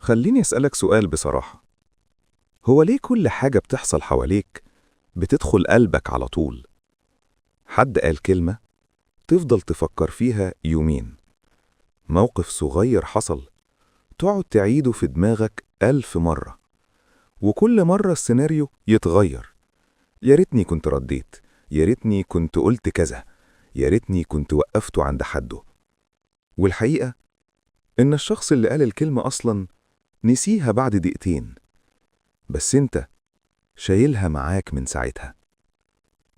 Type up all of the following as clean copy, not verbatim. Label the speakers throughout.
Speaker 1: خليني أسألك سؤال بصراحة. هو ليه كل حاجة بتحصل حواليك بتدخل قلبك على طول؟ حد قال كلمة تفضل تفكر فيها يومين، موقف صغير حصل تقعد تعيده في دماغك 1000 مرة، وكل مرة السيناريو يتغير. يا ريتني كنت رديت، يا ريتني كنت قلت كذا، يا ريتني كنت وقفته عند حده. والحقيقة إن الشخص اللي قال الكلمة أصلاً نسيها بعد دقيقتين، بس أنت شايلها معاك من ساعتها.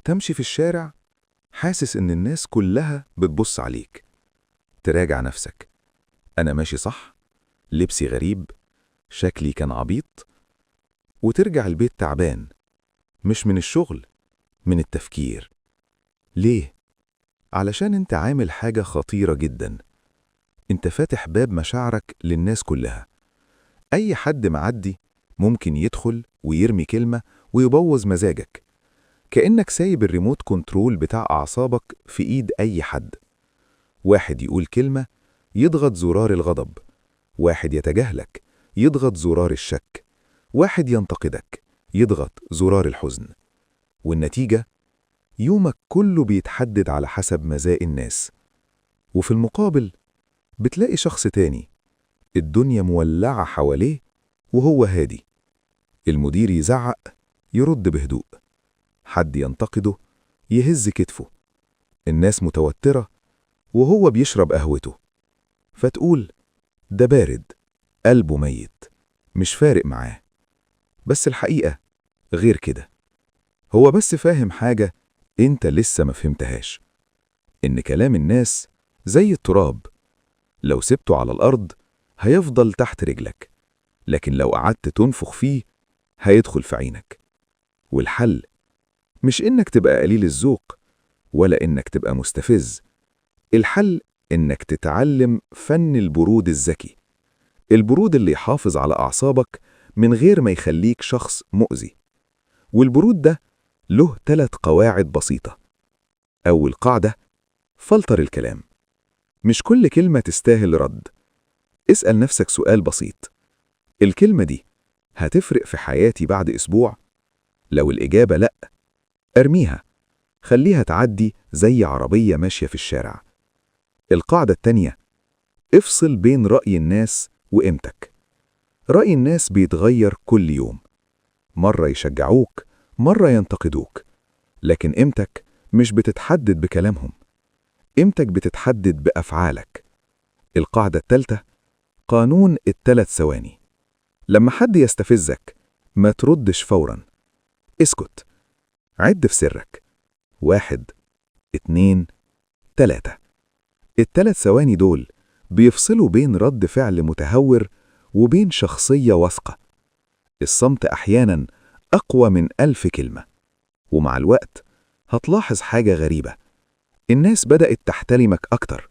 Speaker 1: تمشي في الشارع حاسس إن الناس كلها بتبص عليك، تراجع نفسك: أنا ماشي صح؟ لبسي غريب؟ شكلي كان عبيط؟ وترجع البيت تعبان، مش من الشغل، من التفكير. ليه؟ علشان انت عامل حاجة خطيرة جدا. انت فاتح باب مشاعرك للناس كلها. أي حد معدي ممكن يدخل ويرمي كلمة ويبوظ مزاجك، كأنك سايب الريموت كنترول بتاع أعصابك في إيد أي حد. واحد يقول كلمة يضغط زرار الغضب، واحد يتجاهلك يضغط زرار الشك، واحد ينتقدك يضغط زرار الحزن. والنتيجة يومك كله بيتحدد على حسب مزاج الناس. وفي المقابل بتلاقي شخص تاني الدنيا مولعة حواليه وهو هادي. المدير يزعق يرد بهدوء، حد ينتقده يهز كتفه، الناس متوترة وهو بيشرب قهوته. فتقول ده بارد، قلبه ميت، مش فارق معاه. بس الحقيقة غير كده. هو بس فاهم حاجة انت لسه ما فهمتهاش، ان كلام الناس زي التراب، لو سبته على الأرض هيفضل تحت رجلك، لكن لو قعدت تنفخ فيه هيدخل في عينك. والحل مش إنك تبقى قليل الذوق ولا إنك تبقى مستفز. الحل إنك تتعلم فن البرود الذكي، البرود اللي يحافظ على أعصابك من غير ما يخليك شخص مؤذي. والبرود ده له 3 قواعد بسيطة. أول قاعدة: فلتر الكلام. مش كل كلمة تستاهل رد. اسأل نفسك سؤال بسيط: الكلمة دي هتفرق في حياتي بعد أسبوع؟ لو الإجابة لأ، ارميها، خليها تعدي زي عربية ماشية في الشارع. القاعدة التانية: افصل بين رأي الناس وقيمتك. رأي الناس بيتغير كل يوم، مرة يشجعوك، مرة ينتقدوك، لكن قيمتك مش بتتحدد بكلامهم، قيمتك بتتحدد بأفعالك. القاعدة التالتة: قانون ال3 ثواني. لما حد يستفزك ما تردش فورا، اسكت، عد في سرك: 1، 2، 3. ال3 ثواني دول بيفصلوا بين رد فعل متهور وبين شخصية واثقة. الصمت أحياناً أقوى من 1000 كلمة. ومع الوقت هتلاحظ حاجة غريبة: الناس بدأت تحترمك أكتر،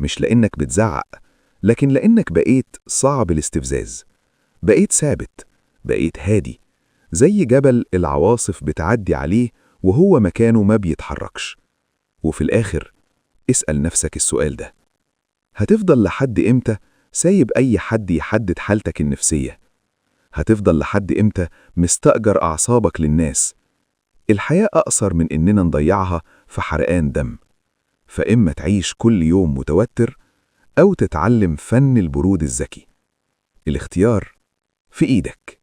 Speaker 1: مش لأنك بتزعق، لكن لأنك بقيت صعب الاستفزاز. بقيت ثابت، بقيت هادي، زي جبل العواصف بتعدي عليه وهو مكانه ما بيتحركش. وفي الآخر اسأل نفسك السؤال ده: هتفضل لحد إمتى سايب أي حد يحدد حالتك النفسية؟ هتفضل لحد إمتى مستأجر أعصابك للناس؟ الحياة أقصر من إننا نضيعها في حرقان دم. فإما تعيش كل يوم متوتر أو تتعلم فن البرود الذكي. الاختيار في إيدك.